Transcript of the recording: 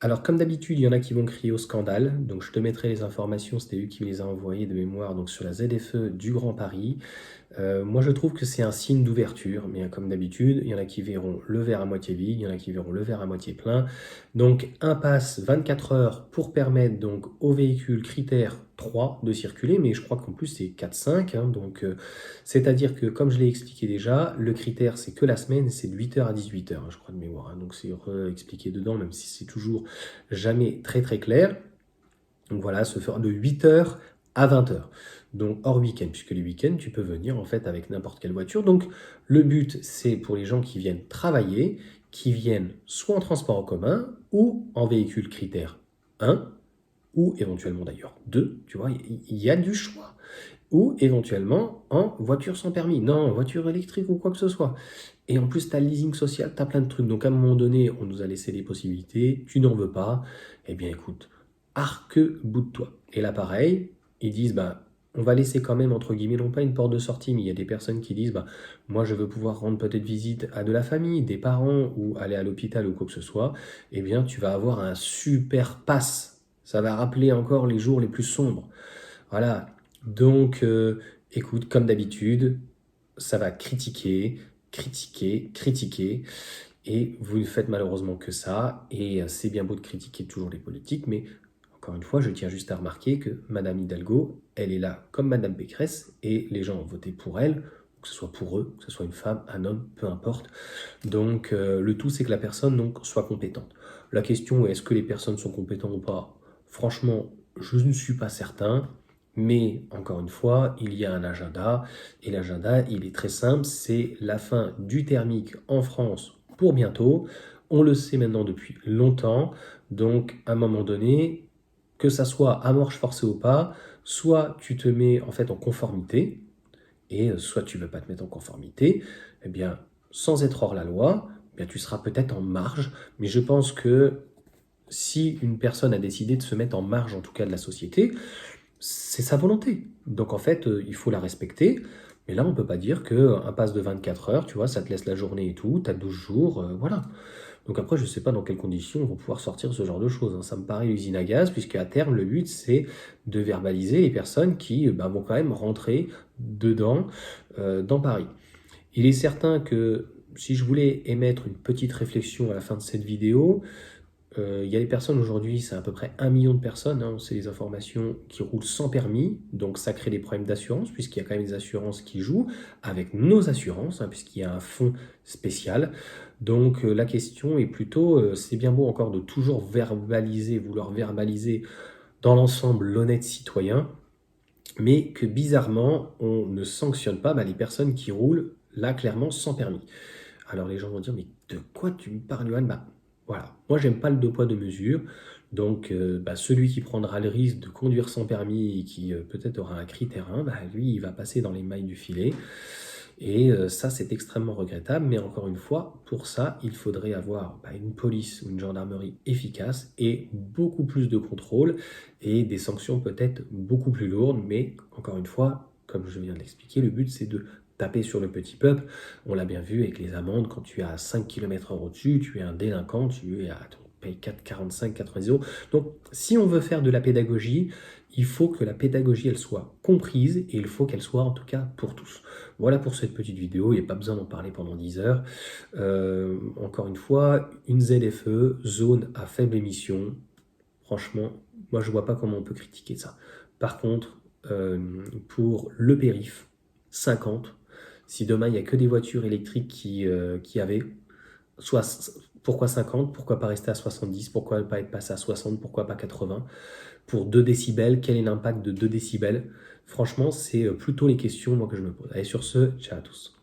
Alors, comme d'habitude, il y en a qui vont crier au scandale. Donc, je te mettrai les informations. C'était lui qui me les a envoyées de mémoire donc sur la ZFE du Grand Paris. Moi, je trouve que c'est un signe d'ouverture, mais comme d'habitude, il y en a qui verront le verre à moitié vide, il y en a qui verront le verre à moitié plein. Donc, un pass 24 heures pour permettre donc au véhicule critère 3 de circuler, mais je crois qu'en plus c'est 4-5. Donc, c'est-à-dire que, comme je l'ai expliqué déjà, le critère c'est que la semaine, c'est de 8 heures à 18 heures, je crois de mémoire. Donc, c'est expliqué dedans, même si c'est toujours jamais très très clair. Donc voilà, se faire de 8 heures à 20 heures. Donc hors week-end, puisque les week-ends, tu peux venir en fait avec n'importe quelle voiture. Donc le but, c'est pour les gens qui viennent travailler, qui viennent soit en transport en commun ou en véhicule critère 1, ou éventuellement d'ailleurs 2, tu vois, il y a du choix. Ou éventuellement en voiture sans permis, non, en voiture électrique ou quoi que ce soit. Et en plus, tu as le leasing social, tu as plein de trucs. Donc à un moment donné, on nous a laissé des possibilités, tu n'en veux pas, eh bien écoute, arc-boute-toi. Et là pareil, ils disent, bah, on va laisser quand même, entre guillemets, non pas une porte de sortie, mais il y a des personnes qui disent, bah, moi je veux pouvoir rendre peut-être visite à de la famille, des parents, ou aller à l'hôpital ou quoi que ce soit, eh bien tu vas avoir un super pass. Ça va rappeler encore les jours les plus sombres. Voilà, donc écoute, comme d'habitude, ça va critiquer, critiquer, critiquer, et vous ne faites malheureusement que ça, et c'est bien beau de critiquer toujours les politiques, mais encore une fois, je tiens juste à remarquer que Madame Hidalgo, elle est là comme Madame Pécresse, et les gens ont voté pour elle, que ce soit pour eux, que ce soit une femme, un homme, peu importe. Donc le tout, c'est que la personne donc, soit compétente. La question est, est-ce que les personnes sont compétentes ou pas? Franchement, je ne suis pas certain. Mais encore une fois, il y a un agenda, et l'agenda, il est très simple, c'est la fin du thermique en France pour bientôt. On le sait maintenant depuis longtemps, donc à un moment donné, que ça soit à marche forcée ou pas, soit tu te mets en fait en conformité, et soit tu ne veux pas te mettre en conformité, eh bien, sans être hors la loi, eh bien, tu seras peut-être en marge, mais je pense que si une personne a décidé de se mettre en marge, en tout cas de la société, c'est sa volonté. Donc en fait, il faut la respecter. Mais là, on ne peut pas dire qu'un pass de 24 heures, tu vois, ça te laisse la journée et tout, tu as 12 jours, voilà. Donc après, je ne sais pas dans quelles conditions on va pouvoir sortir ce genre de choses, hein. Ça me paraît l'usine à gaz, puisque à terme, le but, c'est de verbaliser les personnes qui bah, vont quand même rentrer dedans, dans Paris. Il est certain que si je voulais émettre une petite réflexion à la fin de cette vidéo, il y a des personnes aujourd'hui, c'est à peu près 1 million de personnes, hein, c'est les informations qui roulent sans permis, donc ça crée des problèmes d'assurance, puisqu'il y a quand même des assurances qui jouent avec nos assurances, hein, puisqu'il y a un fonds spécial. Donc la question est plutôt, c'est bien beau encore de toujours verbaliser, vouloir verbaliser dans l'ensemble l'honnête citoyen, mais que bizarrement, on ne sanctionne pas bah, les personnes qui roulent là clairement sans permis. Alors les gens vont dire, mais de quoi tu me parles, Johan? Bah voilà, moi j'aime pas le deux poids deux mesures, donc bah, celui qui prendra le risque de conduire sans permis et qui peut-être aura un critère 1, bah, lui il va passer dans les mailles du filet. Et ça, c'est extrêmement regrettable, mais encore une fois, pour ça, il faudrait avoir bah, une police ou une gendarmerie efficace et beaucoup plus de contrôle et des sanctions peut-être beaucoup plus lourdes, mais encore une fois, comme je viens de l'expliquer, le but c'est de taper sur le petit peuple. On l'a bien vu avec les amendes, quand tu es à 5 km/h au-dessus, tu es un délinquant, tu es à paye 4,45, 90 euros. Donc, si on veut faire de la pédagogie, il faut que la pédagogie, elle soit comprise et il faut qu'elle soit en tout cas pour tous. Voilà pour cette petite vidéo, il n'y a pas besoin d'en parler pendant 10 heures. Encore une fois, une ZFE, zone à faible émission, franchement, moi je vois pas comment on peut critiquer ça. Par contre, pour le périph, 50, si demain il n'y a que des voitures électriques qui avaient, soit, pourquoi 50, pourquoi pas rester à 70, pourquoi pas être passé à 60, pourquoi pas 80? Pour 2 décibels, quel est l'impact de 2 décibels? Franchement, c'est plutôt les questions moi, que je me pose. Allez, sur ce, ciao à tous.